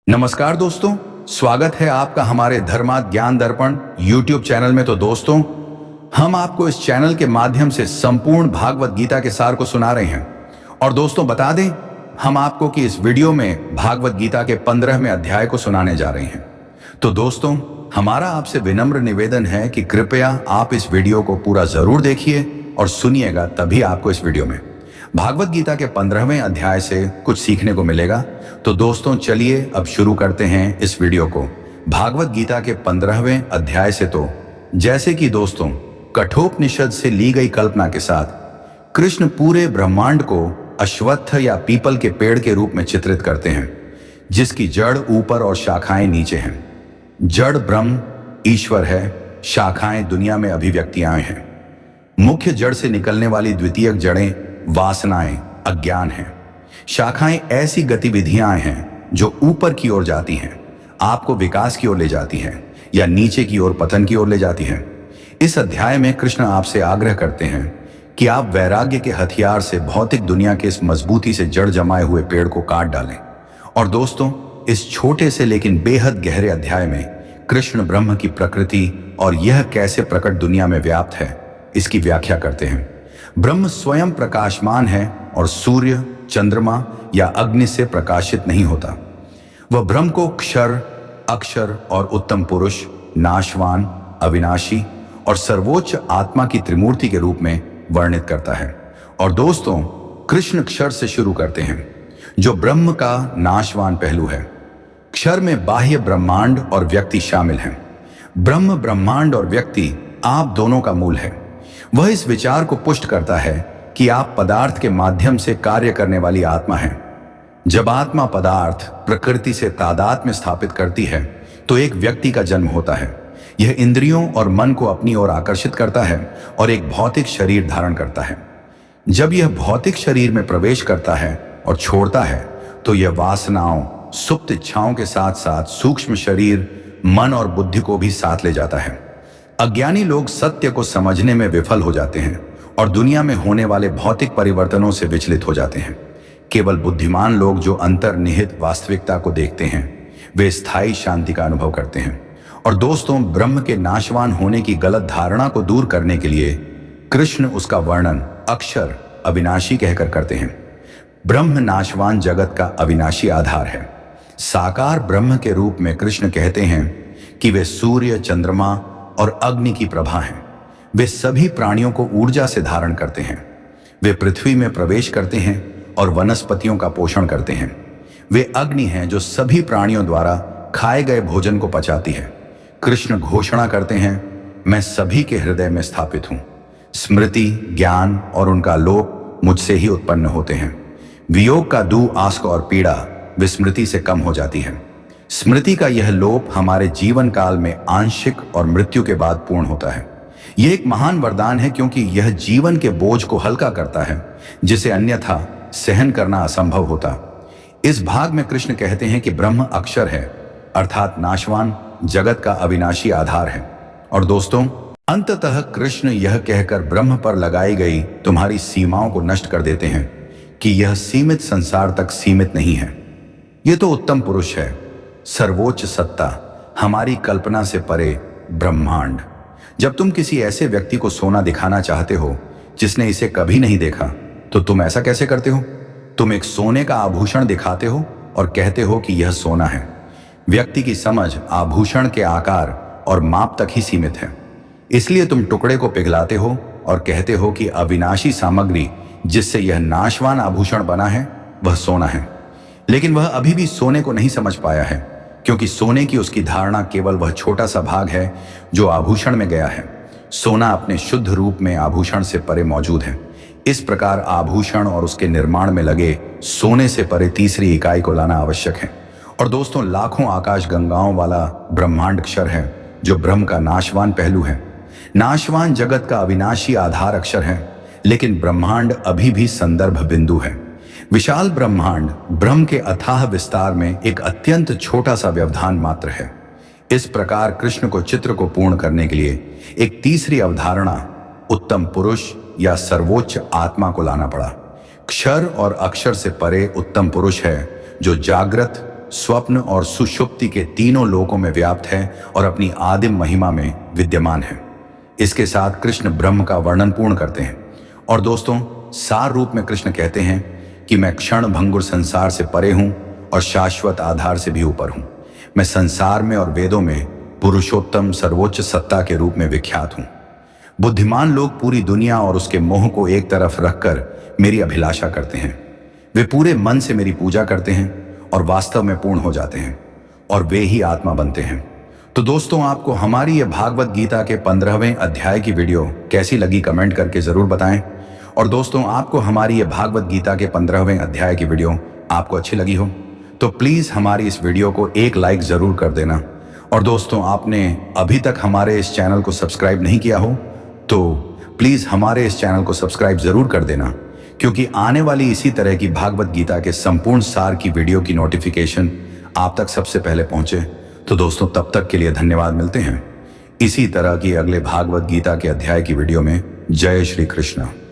नमस्कार दोस्तों, स्वागत है आपका हमारे धर्मा ज्ञान दर्पण YouTube चैनल में। तो दोस्तों, हम आपको इस चैनल के माध्यम से संपूर्ण भागवत गीता के सार को सुना रहे हैं। और दोस्तों बता दें, हम आपको कि इस वीडियो में भागवत गीता के 15वें अध्याय को सुनाने जा रहे हैं। तो दोस्तों, हमारा आपसे विनम्र निवेदन है कि कृपया आप इस वीडियो को पूरा जरूर देखिए और सुनिएगा, तभी आपको इस वीडियो में भागवत गीता के 15वें अध्याय से कुछ सीखने को मिलेगा। तो दोस्तों चलिए अब शुरू करते हैं इस वीडियो को भागवत गीता के 15वें अध्याय से। तो जैसे कि दोस्तों, कठोपनिषद से ली गई कल्पना के साथ कृष्ण पूरे ब्रह्मांड को अश्वत्थ या पीपल के पेड़ के रूप में चित्रित करते हैं, जिसकी जड़ ऊपर और शाखाएं नीचे हैं। जड़ ब्रह्म ईश्वर है, शाखाएं दुनिया में अभिव्यक्तियां हैं। मुख्य जड़ से निकलने वाली द्वितीयक जड़ें वासनाएं अज्ञान हैं। शाखाएं ऐसी गतिविधियां हैं जो ऊपर की ओर जाती हैं, आपको विकास की ओर ले जाती हैं, या नीचे की ओर पतन की ओर ले जाती हैं। इस अध्याय में कृष्ण आपसे आग्रह करते हैं कि आप वैराग्य के हथियार से भौतिक दुनिया के इस मजबूती से जड़ जमाए हुए पेड़ को काट डालें। और दोस्तों, इस छोटे से लेकिन बेहद गहरे अध्याय में कृष्ण ब्रह्म की प्रकृति और यह कैसे प्रकट दुनिया में व्याप्त है, इसकी व्याख्या करते हैं। ब्रह्म स्वयं प्रकाशमान है और सूर्य, चंद्रमा या अग्नि से प्रकाशित नहीं होता। वह ब्रह्म को क्षर, अक्षर और उत्तम पुरुष, नाशवान, अविनाशी और सर्वोच्च आत्मा की त्रिमूर्ति के रूप में वर्णित करता है। और दोस्तों, कृष्ण क्षर से शुरू करते हैं, जो ब्रह्म का नाशवान पहलू है। क्षर में बाह्य ब्रह्मांड और व्यक्ति शामिल हैं। ब्रह्म, ब्रह्मांड और व्यक्ति आप दोनों का मूल है। वह इस विचार को पुष्ट करता है कि आप पदार्थ के माध्यम से कार्य करने वाली आत्मा हैं। जब आत्मा पदार्थ प्रकृति से तादात्म्य स्थापित करती है तो एक व्यक्ति का जन्म होता है। यह इंद्रियों और मन को अपनी ओर आकर्षित करता है और एक भौतिक शरीर धारण करता है। जब यह भौतिक शरीर में प्रवेश करता है और छोड़ता है तो यह वासनाओं, सुप्त इच्छाओं के साथ साथ सूक्ष्म शरीर, मन और बुद्धि को भी साथ ले जाता है। अज्ञानी लोग सत्य को समझने में विफल हो जाते हैं और दुनिया में होने वाले भौतिक परिवर्तनों से विचलित हो जाते हैं। केवल बुद्धिमान लोग जो अंतर्निहित वास्तविकता को देखते हैं, वे स्थायी शांति का अनुभव करते हैं। और दोस्तों, ब्रह्म के नाशवान होने की गलत धारणा को दूर करने के लिए कृष्ण उसका वर्णन अक्षर, अविनाशी कहकर करते हैं। ब्रह्म नाशवान जगत का अविनाशी आधार है। साकार ब्रह्म के रूप में कृष्ण कहते हैं कि वे सूर्य, चंद्रमा और अग्नि की प्रभा हैं। वे सभी प्राणियों को ऊर्जा से धारण करते हैं। वे पृथ्वी में प्रवेश करते हैं और वनस्पतियों का पोषण करते हैं। वे अग्नि हैं जो सभी प्राणियों द्वारा खाए गए भोजन को पचाती है। कृष्ण घोषणा करते हैं, मैं सभी के हृदय में स्थापित हूं। स्मृति, ज्ञान और उनका लोप मुझसे ही उत्पन्न होते हैं। वियोग का दुख, आस्क और पीड़ा विस्मृति से कम हो जाती है। स्मृति का यह लोप हमारे जीवन काल में आंशिक और मृत्यु के बाद पूर्ण होता है। यह एक महान वरदान है, क्योंकि यह जीवन के बोझ को हल्का करता है, जिसे अन्यथा सहन करना असंभव होता। इस भाग में कृष्ण कहते हैं कि ब्रह्म अक्षर है, अर्थात नाशवान जगत का अविनाशी आधार है। और दोस्तों, अंततः कृष्ण यह कहकर ब्रह्म पर लगाई गई तुम्हारी सीमाओं को नष्ट कर देते हैं कि यह सीमित संसार तक सीमित नहीं है। यह तो उत्तम पुरुष है, सर्वोच्च सत्ता, हमारी कल्पना से परे ब्रह्मांड। जब तुम किसी ऐसे व्यक्ति को सोना दिखाना चाहते हो जिसने इसे कभी नहीं देखा, तो तुम ऐसा कैसे करते हो? तुम एक सोने का आभूषण दिखाते हो और कहते हो कि यह सोना है। व्यक्ति की समझ आभूषण के आकार और माप तक ही सीमित है। इसलिए तुम टुकड़े को पिघलाते हो और कहते हो कि अविनाशी सामग्री जिससे यह नाशवान आभूषण बना है वह सोना है। लेकिन वह अभी भी सोने को नहीं समझ पाया है, क्योंकि सोने की उसकी धारणा केवल वह छोटा सा भाग है जो आभूषण में गया है। सोना अपने शुद्ध रूप में आभूषण से परे मौजूद है। इस प्रकार आभूषण और उसके निर्माण में लगे सोने से परे तीसरी इकाई को लाना आवश्यक है। और दोस्तों, लाखों आकाश गंगाओं वाला ब्रह्मांड अक्षर है, जो ब्रह्म का नाशवान पहलू है। नाशवान जगत का अविनाशी आधार अक्षर है, लेकिन ब्रह्मांड अभी भी संदर्भ बिंदु है। विशाल ब्रह्मांड ब्रह्म के अथाह विस्तार में एक अत्यंत छोटा सा व्यवधान मात्र है। इस प्रकार कृष्ण को चित्र को पूर्ण करने के लिए एक तीसरी अवधारणा, उत्तम पुरुष या सर्वोच्च आत्मा को लाना पड़ा। क्षर और अक्षर से परे उत्तम पुरुष है, जो जागृत, स्वप्न और सुषुप्ति के तीनों लोकों में व्याप्त है और अपनी आदिम महिमा में विद्यमान है। इसके साथ कृष्ण ब्रह्म का वर्णन पूर्ण करते हैं। और दोस्तों, सार रूप में कृष्ण कहते हैं कि मैं क्षण भंगुर संसार से परे हूं और शाश्वत आधार से भी ऊपर हूं। मैं संसार में और वेदों में पुरुषोत्तम सर्वोच्च सत्ता के रूप में विख्यात हूं। बुद्धिमान लोग पूरी दुनिया और उसके मोह को एक तरफ रखकर मेरी अभिलाषा करते हैं। वे पूरे मन से मेरी पूजा करते हैं और वास्तव में पूर्ण हो जाते हैं, और वे ही आत्मा बनते हैं। तो दोस्तों, आपको हमारी ये भागवत गीता के 15वें अध्याय की वीडियो कैसी लगी कमेंट करके जरूर बताएं। और दोस्तों, आपको हमारी ये भागवत गीता के 15वें अध्याय की वीडियो आपको अच्छी लगी हो तो प्लीज हमारी इस वीडियो को एक लाइक जरूर कर देना। और दोस्तों, आपने अभी तक हमारे इस चैनल को सब्सक्राइब नहीं किया हो तो प्लीज हमारे इस चैनल को सब्सक्राइब जरूर कर देना, क्योंकि आने वाली इसी तरह की भागवत गीता के संपूर्ण सार की वीडियो की नोटिफिकेशन आप तक सबसे पहले पहुंचे। तो दोस्तों, तब तक के लिए धन्यवाद। मिलते हैं इसी तरह की अगले भागवत गीता के अध्याय की वीडियो में। जय श्री कृष्ण।